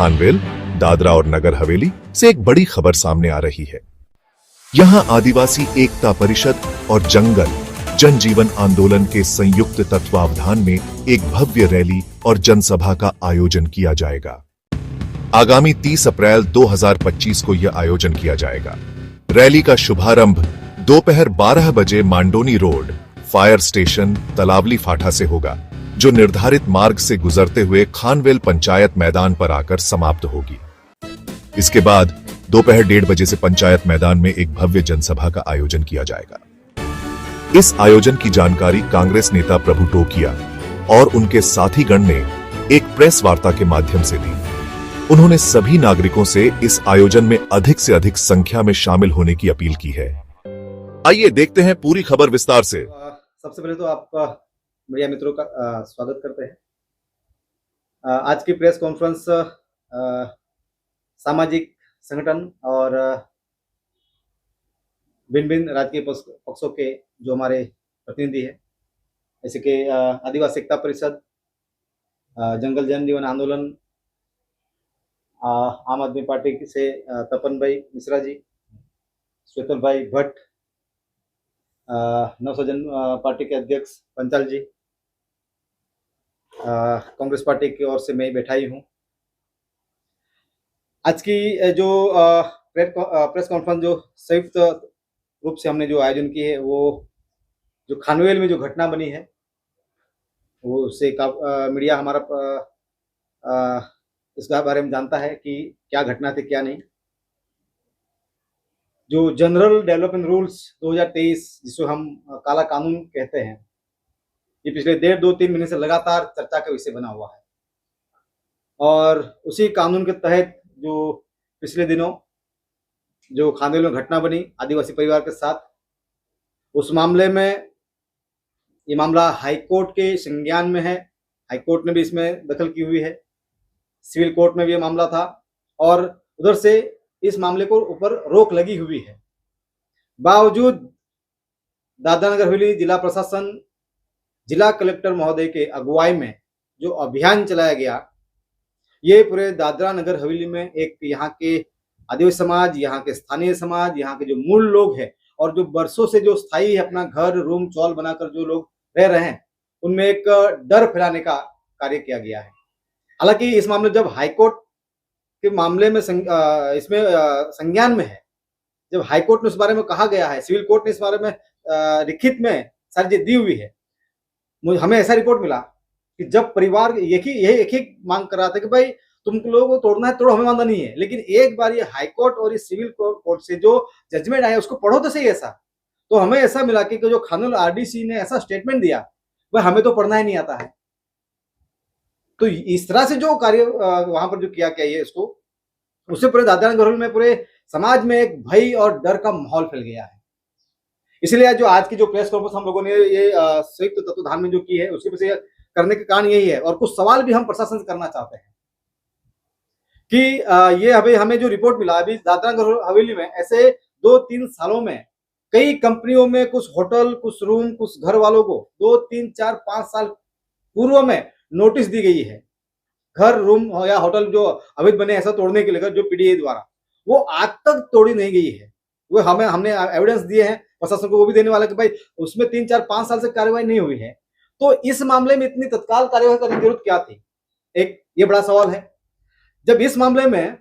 खानवेल, दादरा और नगर हवेली से एक बड़ी खबर सामने आ रही है। यहां आदिवासी एकता परिषद और जंगल जनजीवन आंदोलन के संयुक्त तत्वावधान में एक भव्य रैली और जनसभा का आयोजन किया जाएगा। आगामी 30 अप्रैल 2025 को यह आयोजन किया जाएगा। रैली का शुभारंभ दोपहर 12 बजे मांडोनी रोड, फायर स्टेशन, तलावली फाटा से होगा, जो निर्धारित मार्ग से गुजरते हुए खानवेल पंचायत मैदान पर आकर समाप्त होगी। इसके बाद दोपहर 1:30 बजे से पंचायत मैदान में एक भव्य जनसभा का आयोजन किया जाएगा। इस आयोजन की जानकारी कांग्रेस नेता प्रभु टोकिया और उनके साथी गण ने एक प्रेस वार्ता के माध्यम से दी। उन्होंने सभी नागरिकों से इस आयोजन में अधिक से अधिक संख्या में शामिल होने की अपील की है। आइए देखते हैं पूरी खबर विस्तार से। सबसे पहले तो आपका मीडिया मित्रों का स्वागत करते हैं। आज की प्रेस कॉन्फ्रेंस सामाजिक संगठन और भिन्न भिन्न राजकीय पक्षों के जो हमारे प्रतिनिधि हैं, जैसे कि आदिवासी एकता परिषद, जंगल जनजीवन आंदोलन, आम आदमी पार्टी से तपन भाई मिश्रा जी, श्वेतल भाई भट्ट, नवसर्जन पार्टी के अध्यक्ष पंचाल जी, कांग्रेस पार्टी की ओर से मैं बैठा ही हूँ। आज की जो प्रेस कॉन्फ्रेंस जो संयुक्त रूप से हमने जो आयोजन की है, वो जो खानवेल में जो घटना बनी है, वो उससे मीडिया हमारा इसके बारे में जानता है कि क्या घटना थी क्या नहीं। जो जनरल डेवलपमेंट रूल्स 2023, जिसको हम काला कानून कहते हैं, ये पिछले 1.5-2-3 महीने से लगातार चर्चा का विषय बना हुआ है। और उसी कानून के तहत जो पिछले दिनों जो खानवेल में घटना बनी आदिवासी परिवार के साथ, उस मामले में ये मामला हाईकोर्ट के संज्ञान में है। हाईकोर्ट ने भी इसमें दखल की हुई है, सिविल कोर्ट में भी ये मामला था और उधर से इस मामले को ऊपर रोक लगी हुई है। बावजूद दादरा नगर हवेली जिला प्रशासन, जिला कलेक्टर महोदय के अगुवाई में जो अभियान चलाया गया, ये पूरे दादरा नगर हवेली में एक यहाँ के आदिवासी समाज, यहाँ के स्थानीय समाज, यहाँ के जो मूल लोग हैं और जो बरसों से जो स्थायी अपना घर, रूम, चौल बनाकर जो लोग रह रहे हैं, उनमें एक डर फैलाने का कार्य किया गया है। हालांकि इस मामले जब हाईकोर्ट के मामले में इसमें संज्ञान में है, जब हाईकोर्ट में इस बारे में कहा गया है, सिविल कोर्ट ने इस बारे में लिखित में सारी चीज दी हुई है, हमें ऐसा रिपोर्ट मिला कि जब परिवार एक ही मांग कर रहा था कि भाई तुम लोगों को तोड़ना है तोड़ो, हमें मानना नहीं है, लेकिन एक बार ये हाईकोर्ट और इस सिविल कोर्ट से जो जजमेंट आया उसको पढ़ो तो सही। ऐसा तो हमें ऐसा मिला कि जो खानवेल आरडीसी ने ऐसा स्टेटमेंट दिया, वह हमें तो पढ़ना ही नहीं आता है। तो इस तरह से जो कार्य वहां पर जो किया गया है, इसको उससे पूरे दादरा नगर में पूरे समाज में एक भय और डर का माहौल फैल गया है। इसलिए जो आज की जो प्रेस कॉन्फ्रेंस हम लोगों ने ये संयुक्त तत्वावधान में जो की है, उसके पीछे करने का कारण यही है। और कुछ सवाल भी हम प्रशासन से करना चाहते हैं कि ये अभी हमें जो रिपोर्ट मिला, अभी दादरा नगर हवेली में ऐसे 2-3 सालों में कई कंपनियों में कुछ होटल, कुछ रूम, कुछ घर वालों को 2, 3, 4, 5 साल पूर्व में नोटिस दी गई है। घर, रूम या होटल जो अवैध बने ऐसा तोड़ने के लिए जो पीडीए द्वारा, वो आज तक तोड़ी नहीं गई है। वो हमने एविडेंस दिए हैं प्रशासन को, वो भी देने वाला कि भाई उसमें 3, 4, 5 साल से कार्रवाई नहीं हुई है। तो इस मामले में इतनी तत्काल कार्रवाई करने की जरूरत क्या थी, एक ये बड़ा सवाल है। जब इस मामले में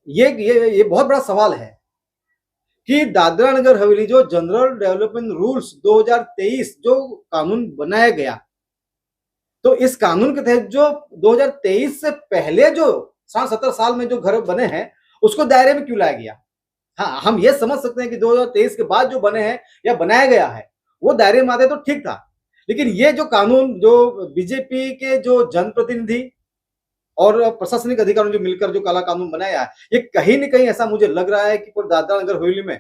ये बहुत बड़ा सवाल है कि दादरा नगर हवेली जो जनरल डेवलपमेंट रूल्स 2023 जो कानून बनाया गया, तो इस कानून के तहत जो 2023 से पहले जो 70 साल में जो घर बने हैं, उसको दायरे में क्यों लाया गया। हाँ, हम ये समझ सकते हैं कि 2023 के बाद जो बने हैं या बनाया गया है, वो दायरे में आते तो ठीक था, लेकिन ये जो कानून जो बीजेपी के जो जनप्रतिनिधि और प्रशासनिक अधिकारियों जो मिलकर जो काला कानून बनाया है, ये कहीं न कहीं ऐसा मुझे लग रहा है कि पूरे दादरा नगर हवेली में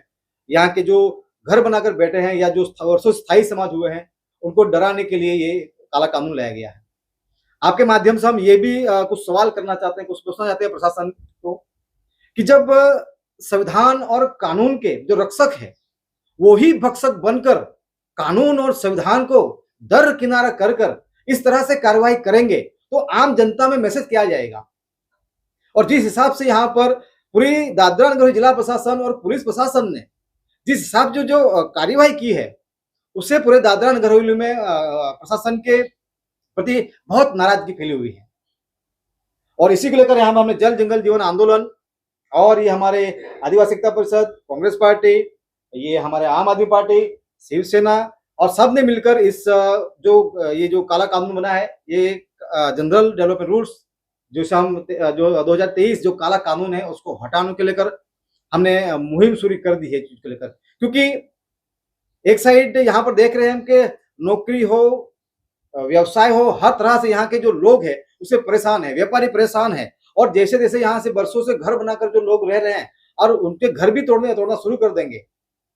यहाँ के जो घर बनाकर बैठे हैं या जो वर्षों स्थायी समाज हुए हैं, उनको डराने के लिए ये काला कानून लाया गया है। आपके माध्यम से हम ये भी कुछ सवाल करना चाहते हैं, कुछ पूछना चाहते हैं प्रशासन को कि जब संविधान और कानून के जो रक्षक है, वो ही भक्षक बनकर कानून और संविधान को दरकिनारा कर इस तरह से कार्रवाई करेंगे, तो आम जनता में मैसेज क्या जाएगा। और जिस हिसाब से यहाँ पर पूरी दादरा नगर जिला प्रशासन और पुलिस प्रशासन ने जिस हिसाब जो जो कार्यवाही की है, उससे पूरे दादरा नगर हवेली में प्रशासन के प्रति बहुत नाराजगी फैली हुई है। और इसी को लेकर यहाँ हमने जल जंगल जीवन आंदोलन और ये हमारे आदिवासी एकता परिषद, कांग्रेस पार्टी, ये हमारे आम आदमी पार्टी, शिवसेना और सब ने मिलकर इस ये जो काला कानून बना है, ये जनरल डेवलपमेंट रूल्स जो 2023 जो काला कानून है उसको हटाने के लेकर हमने मुहिम शुरू कर दी है चीज को लेकर। क्योंकि एक साइड यहाँ पर देख रहे हैं हम कि नौकरी हो, व्यवसाय हो, हर तरह से यहाँ के जो लोग हैं उससे परेशान है, व्यापारी परेशान है और जैसे जैसे यहाँ से बरसों से घर बनाकर जो लोग रह रहे हैं और उनके घर भी तोड़ना शुरू कर देंगे।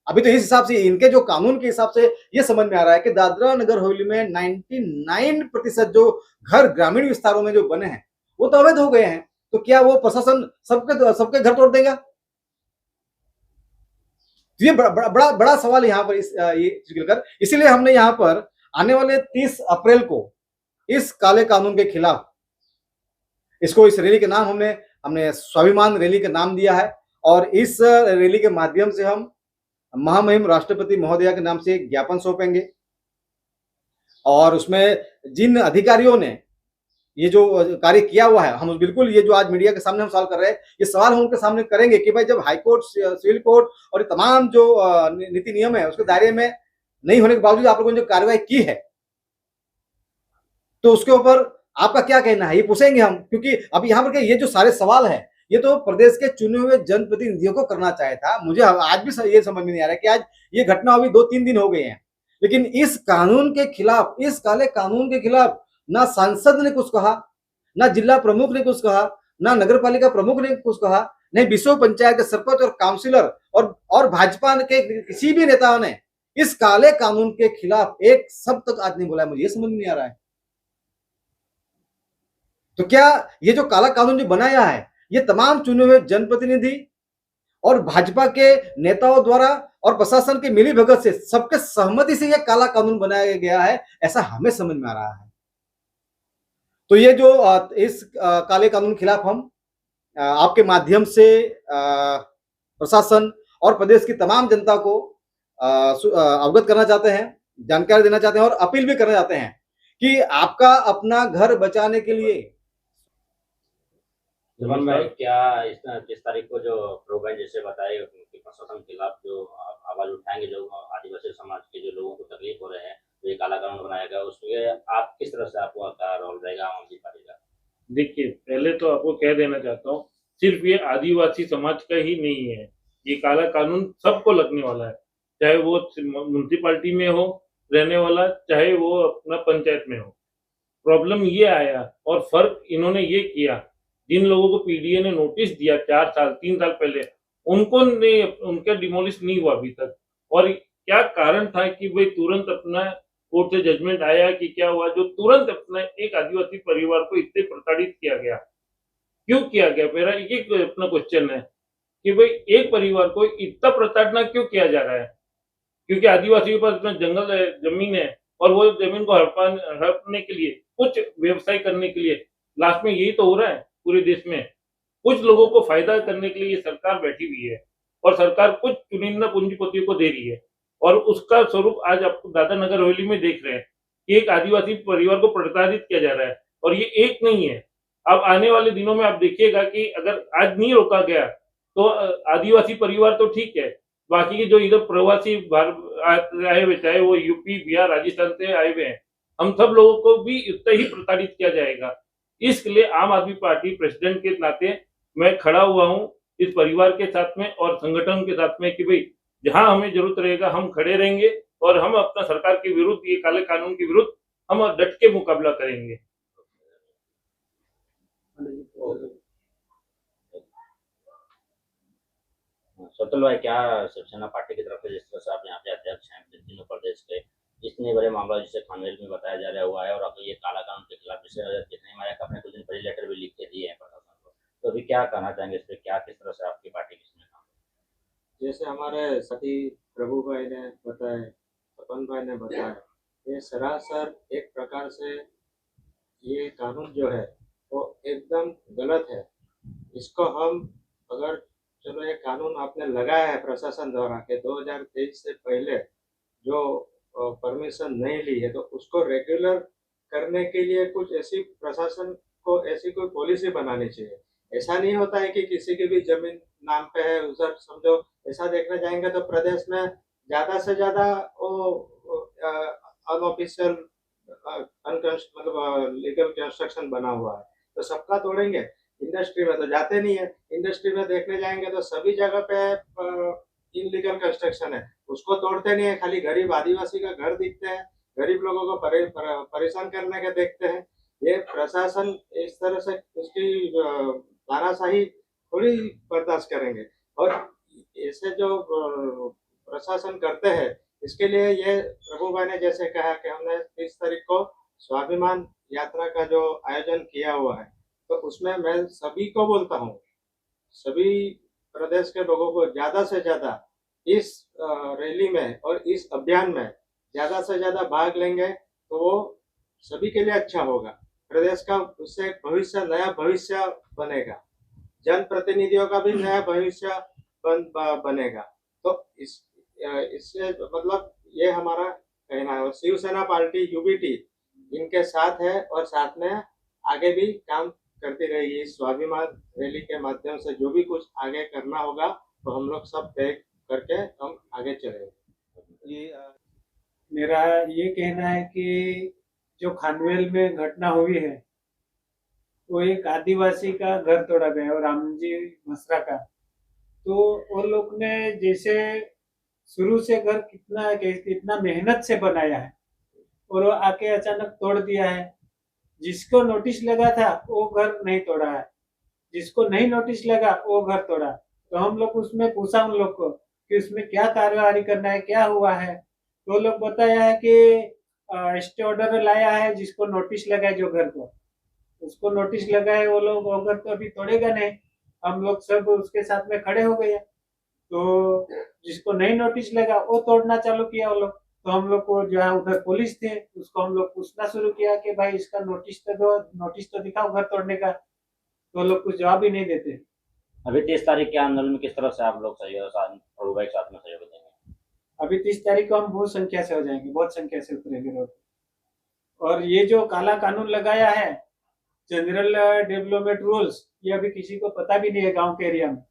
अभी तो इस हिसाब से इनके जो कानून के हिसाब से ये समझ में आ रहा है कि दादरा नगर हवेली में 99% जो घर ग्रामीण विस्तारों में जो बने हैं वो तो अवैध हो गए हैं। तो क्या वो प्रशासन सबके घर तोड़ देगा? तो ये बड़ा सवाल यहाँ पर लेकर, इसीलिए हमने यहाँ पर आने वाले 30 अप्रैल को इस काले कानून के खिलाफ इस रैली के नाम हमने स्वाभिमान रैली का नाम दिया है और इस रैली के माध्यम से हम महामहिम राष्ट्रपति महोदया के नाम से ज्ञापन सौंपेंगे और उसमें जिन अधिकारियों ने ये जो कार्य किया हुआ है, हम बिल्कुल ये जो आज मीडिया के सामने हम सवाल कर रहे हैं, ये सवाल हम उनके सामने करेंगे कि भाई जब हाईकोर्ट, सिविल कोर्ट और ये तमाम जो नीति नियम है उसके दायरे में नहीं होने के बावजूद आप लोगों ने जो कार्रवाई की है, तो उसके ऊपर आपका क्या कहना है, ये पूछेंगे हम। क्योंकि अब यहाँ पर ये जो सारे सवाल है ये तो प्रदेश के चुने हुए जनप्रतिनिधियों को करना चाहिए था। मुझे आज भी ये समझ में नहीं आ रहा है कि आज ये घटना अभी 2-3 दिन हो गए हैं, लेकिन इस कानून के खिलाफ, इस काले कानून के खिलाफ ना सांसद ने कुछ कहा, ना जिला प्रमुख ने कुछ कहा, ना नगर पालिका प्रमुख ने कुछ कहा, नहीं विश्व पंचायत के सरपंच और काउंसिलर और भाजपा के किसी भी नेताओं ने इस काले कानून के खिलाफ एक शब्द तक आज नहीं बोला है। मुझे ये समझ में नहीं आ रहा है। तो क्या ये जो काला कानून जो बनाया है ये तमाम चुने हुए जनप्रतिनिधि और भाजपा के नेताओं द्वारा और प्रशासन की मिलीभगत से, सबके सहमति से यह काला कानून बनाया गया है, ऐसा हमें समझ में आ रहा है। तो ये जो इस काले कानून के खिलाफ हम आपके माध्यम से प्रशासन और प्रदेश की तमाम जनता को अवगत करना चाहते हैं, जानकारी देना चाहते हैं और अपील भी करना चाहते हैं कि आपका अपना घर बचाने के लिए जुम्मन भाई, क्या इस 30 तारीख को जो प्रोग्राम जैसे बताए कि प्रशासन के खिलाफ जो आवाज उठाएंगे, जो आदिवासी समाज के जो लोगों को तकलीफ हो रहे हैं, तो ये काला कानून बनाया गया, उसमें आप किस तरह से आपको क्या रोल रहेगा आम आदमी पार्टी का? देखिए, पहले तो आपको कह देना चाहता हूँ, सिर्फ ये आदिवासी समाज का ही नहीं है, ये काला कानून सबको लगने वाला है, चाहे वो म्युनिसिपालिटी में हो रहने वाला, चाहे वो अपना पंचायत में हो। प्रॉब्लम ये आया और फर्क इन्होंने ये किया, जिन लोगों को पीडीए ने नोटिस दिया 3 साल पहले, उनका डिमोलिश नहीं हुआ अभी तक। और क्या कारण था कि भाई तुरंत अपना कोर्ट से जजमेंट आया कि क्या हुआ, जो तुरंत अपना एक आदिवासी परिवार को इतने प्रताड़ित किया गया, क्यों किया गया? मेरा एक अपना क्वेश्चन है कि भाई एक परिवार को इतना प्रताड़ना क्यों किया जा रहा है? क्योंकि आदिवासियों के पास इतना जंगल है, जमीन है और वो जमीन को हड़पने के लिए, कुछ व्यवसाय करने के लिए, लास्ट में यही तो हो रहा है पूरे देश में। कुछ लोगों को फायदा करने के लिए ये सरकार बैठी हुई है और सरकार कुछ चुनिंदा पूंजीपतियों को दे रही है और उसका स्वरूप आज आप दादरा नगर हवेली में देख रहे हैं कि एक आदिवासी परिवार को प्रताड़ित किया जा रहा है और ये एक नहीं है। अब आने वाले दिनों में आप देखिएगा कि अगर आज नहीं रोका गया तो आदिवासी परिवार तो ठीक है, बाकी के जो इधर प्रवासी आए हुए, चाहे वो यूपी, बिहार, राजस्थान से आए हुए हैं, हम सब लोगों को भी इतना ही प्रताड़ित किया जाएगा। इसलिए आम आदमी पार्टी प्रेसिडेंट के नाते मैं खड़ा हुआ हूं इस परिवार के साथ में और संगठन के साथ में कि भाई जहां हमें जरूरत रहेगा हम खड़े रहेंगे और हम अपना सरकार के विरुद्ध, ये काले कानून के विरुद्ध हम डट के मुकाबला करेंगे। स्वतंत्र भाई, क्या शिवसेना पार्टी की तरफ से जिस तरह से आप यहाँ पे अध्यक्ष हैं तीनों प्रदेश के, इतने बड़े मामला जिसे खानवेल में बताया जा रहा हुआ है और अब ये काला कानून के खिलाफ जिसे जितने माया अपने कुछ दिन पहले लेटर भी लिख के दिए हैं प्रशासन को, तो अभी क्या कहना चाहेंगे इस पर? क्या किस तरह से आपकी पार्टी किसमें काम? जैसे हमारे सती प्रभु भाई ने बताया, तपन भाई ने बताया, ये सरासर एक प्रकार से ये कानून जो है वो एकदम गलत है। इसको हम अगर चलो ये कानून आपने लगाया है प्रशासन द्वारा के 2023 से पहले जो परमिशन नहीं ली है, तो उसको रेगुलर करने के लिए कुछ ऐसी प्रशासन को ऐसी कोई पॉलिसी बनानी चाहिए। ऐसा नहीं होता है कि किसी की भी जमीन नाम पे है उधर समझो, ऐसा देखने जाएंगे तो प्रदेश में ज्यादा से ज्यादा वो अनऑफिशियल मतलब लीगल कंस्ट्रक्शन बना हुआ है, तो सबका तोड़ेंगे। इंडस्ट्री में तो जाते नहीं है, इंडस्ट्री में देखने जाएंगे तो सभी जगह पे इनलीगल कंस्ट्रक्शन है, उसको तोड़ते नहीं है, खाली गरीब आदिवासी का घर दिखते हैं, गरीब लोगों को परेशान करने के देखते हैं। ये प्रशासन इस तरह से उसकी तानाशाही थोड़ी बर्दाश्त करेंगे। और ऐसे जो प्रशासन करते हैं, इसके लिए ये प्रभु भाई ने जैसे कहा कि हमने 30 तारीख को स्वाभिमान यात्रा का जो आयोजन किया हुआ है, तो उसमें मैं सभी को बोलता हूँ, सभी प्रदेश के लोगों को ज्यादा से ज्यादा इस रैली में और इस अभियान में ज्यादा से ज्यादा भाग लेंगे तो वो सभी के लिए अच्छा होगा। प्रदेश का उससे एक भविष्य, नया भविष्य बनेगा, जनप्रतिनिधियों का भी नया भविष्य बनेगा। तो इससे मतलब ये हमारा कहना है। और शिवसेना पार्टी यूबीटी इनके साथ है और साथ में आगे भी काम करती रहेगी। इस स्वाभिमान रैली के माध्यम से जो भी कुछ आगे करना होगा तो हम लोग सब तय करके हम आगे चलेंगे। ये मेरा ये कहना है कि जो खानवेल में घटना हुई है वो एक आदिवासी का घर तोड़ा गया और रामजी मसरा का, तो वो लोग ने जैसे शुरू से घर कितना मेहनत से बनाया है और वो आके अचानक तोड़ दिया है। जिसको नोटिस लगा था वो घर नहीं तोड़ा है, जिसको नहीं नोटिस लगा वो घर तोड़ा। तो हम लोग उसमें पूछा उन लोग को कि उसमें क्या कार्यवाही करना है, क्या हुआ है, तो लोग बताया है कि स्टे ऑर्डर लाया है, जिसको नोटिस लगा है जो घर को उसको नोटिस लगा है वो लोग वो घर तो अभी तोड़ेगा नहीं। हम लोग सब उसके साथ में खड़े हो गए, तो जिसको नहीं नोटिस लगा वो तोड़ना चालू किया वो लोग। तो हम लोग को जो है उधर पुलिस थे उसको हम लोग पूछना शुरू किया कि भाई इसका नोटिस तो दो, नोटिस तो दिखाओ घर तोड़ने का, तो लोग कुछ जवाब ही नहीं देते। अभी 30 तारीख के आंदोलन में किस तरह से आप लोग सहयोग प्रभु भाई के साथ में सहयोग देंगे? अभी 30 तारीख को हम बहुत संख्या से हो जाएंगे, बहुत संख्या से उतरेंगे रोड। और ये जो काला कानून लगाया है जनरल डेवलपमेंट रूल्स, ये अभी किसी को पता भी नहीं है गांव के एरिया में।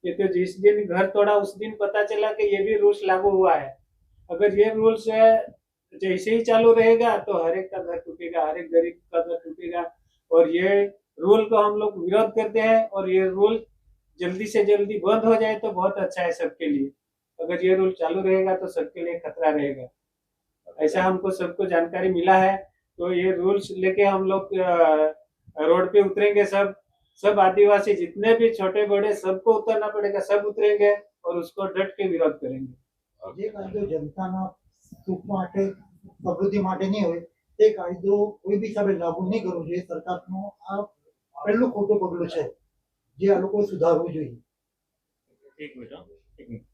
ये तो जिस दिन घर तोड़ा उस दिन पता चला कि ये भी रूल्स लागू हुआ है। अगर ये रूल्स जैसे ही चालू रहेगा तो हर एक का घर टूटेगा, हर एक गरीब का घर टूटेगा। और ये रूल को हम लोग विरोध करते हैं और ये रूल जल्दी से जल्दी बंद हो जाए तो बहुत अच्छा है सबके लिए। अगर ये रूल चालू रहेगा तो सबके लिए खतरा रहेगा, ऐसा हमको सबको जानकारी मिला है। तो ये रूल्स लेके हम लोग रोड पे उतरेंगे, सब आदिवासी जितने भी छोटे बड़े सबको उतरना पड़ेगा, सब उतरेंगे और उसको डट के विरोध करेंगे। જે કાયદો જનતાના સુખ માટે સમૃદ્ધિ માટે નહીં હોય તે કાયદો કોઈ બી હિસાબે લાગુ નહીં કરવો જોઈએ। સરકારનો આ પહેલું ખોટું પગલું છે જે આ લોકો સુધારવું જોઈએ। एक मिनट हाँ, एक मिनट।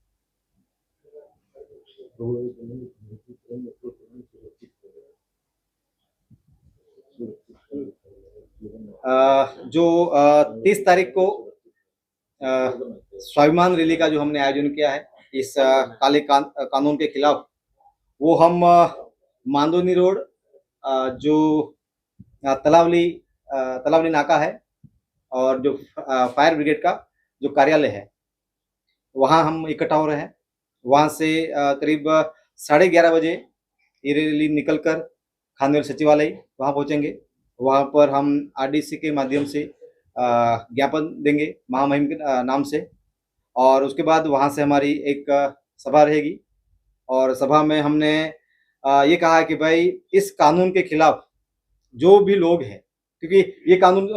जो 30 तारीख को स्वाभिमान रैली का जो हमने आयोजन किया है इस काले कानून के खिलाफ, वो हम मांदोनी रोड जो तलावली नाका है और जो फायर ब्रिगेड का जो कार्यालय है वहाँ हम इकट्ठा हो रहे हैं। वहाँ से करीब 11:30 बजे ये रैली निकलकर खानवेल सचिवालय वहाँ पहुँचेंगे। वहाँ पर हम आरडीसी के माध्यम से ज्ञापन देंगे महामहिम के नाम से, और उसके बाद वहाँ से हमारी एक सभा रहेगी। और सभा में हमने ये कहा कि भाई इस कानून के खिलाफ जो भी लोग हैं, क्योंकि ये कानून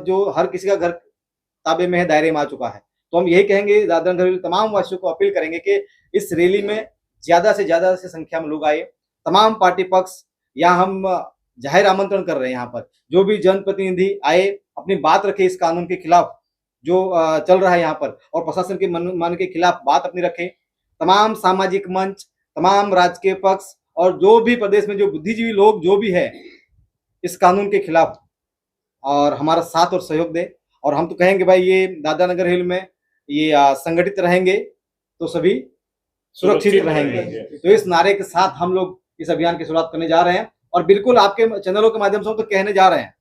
जो हर किसी का घर ताबे में है, दायरे में आ चुका है, तो हम यही कहेंगे दादरा नगर तमाम वासियों को अपील करेंगे कि इस रैली में ज्यादा से ज्यादा संख्या में लोग आए। तमाम पार्टी पक्ष यहाँ हम जाहिर आमंत्रण कर रहे हैं, यहाँ पर जो भी जनप्रतिनिधि आए अपनी बात रखे इस कानून के खिलाफ जो चल रहा है यहाँ पर, और प्रशासन के मन के खिलाफ बात अपनी रखें। तमाम सामाजिक मंच, तमाम राजकीय पक्ष और जो भी प्रदेश में जो बुद्धिजीवी लोग जो भी है इस कानून के खिलाफ और हमारा साथ और सहयोग दे। और हम तो कहेंगे भाई ये दादरा नगर हवेली में ये संगठित रहेंगे तो सभी सुरक्षित रहेंगे। तो इस नारे के साथ हम लोग इस अभियान की शुरुआत करने जा रहे हैं और बिल्कुल आपके चैनलों के माध्यम से हम तो कहने जा रहे हैं,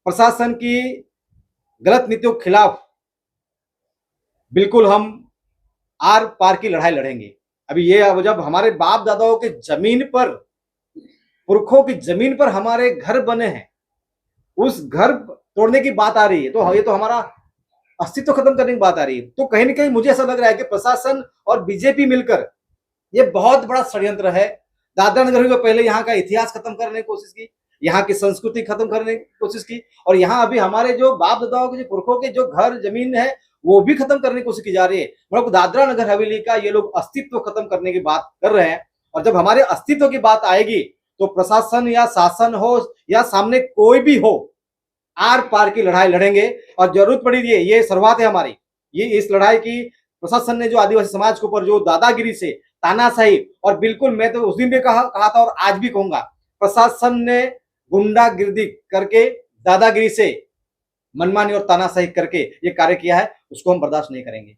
प्रशासन की गलत नीतियों के खिलाफ बिल्कुल हम आर पार की लड़ाई लड़ेंगे। अभी ये जब हमारे बाप दादाओं के जमीन पर, पुरखों की जमीन पर हमारे घर बने हैं, उस घर तोड़ने की बात आ रही है तो ये तो हमारा अस्तित्व खत्म करने की बात आ रही है। तो कहीं ना कहीं मुझे ऐसा लग रहा है कि प्रशासन और बीजेपी मिलकर ये बहुत बड़ा षड्यंत्र है। दादरा नगर हवेली को पहले यहाँ का इतिहास खत्म करने की कोशिश की, यहाँ की संस्कृति खत्म करने की कोशिश की, और यहाँ अभी हमारे जो बाप दादाओं के जो पुरखों के जो घर जमीन है वो भी खत्म करने की कोशिश की जा रही है। मतलब दादरा नगर हवेली का ये लोग अस्तित्व खत्म करने की बात कर रहे हैं। और जब हमारे अस्तित्व की बात आएगी तो प्रशासन या शासन हो या सामने कोई भी हो, आर पार की लड़ाई लड़ेंगे। और जरूरत पड़ी ये शुरुआत है हमारी, ये इस लड़ाई की प्रशासन ने जो आदिवासी समाज के ऊपर जो दादागिरी से, तानाशाही, और बिल्कुल मैं तो उस दिन भी कहा था और आज भी कहूंगा, प्रशासन ने गुंडागिर्दी करके, दादागिरी से, मनमानी और तानाशाही करके ये कार्य किया है, उसको हम बर्दाश्त नहीं करेंगे।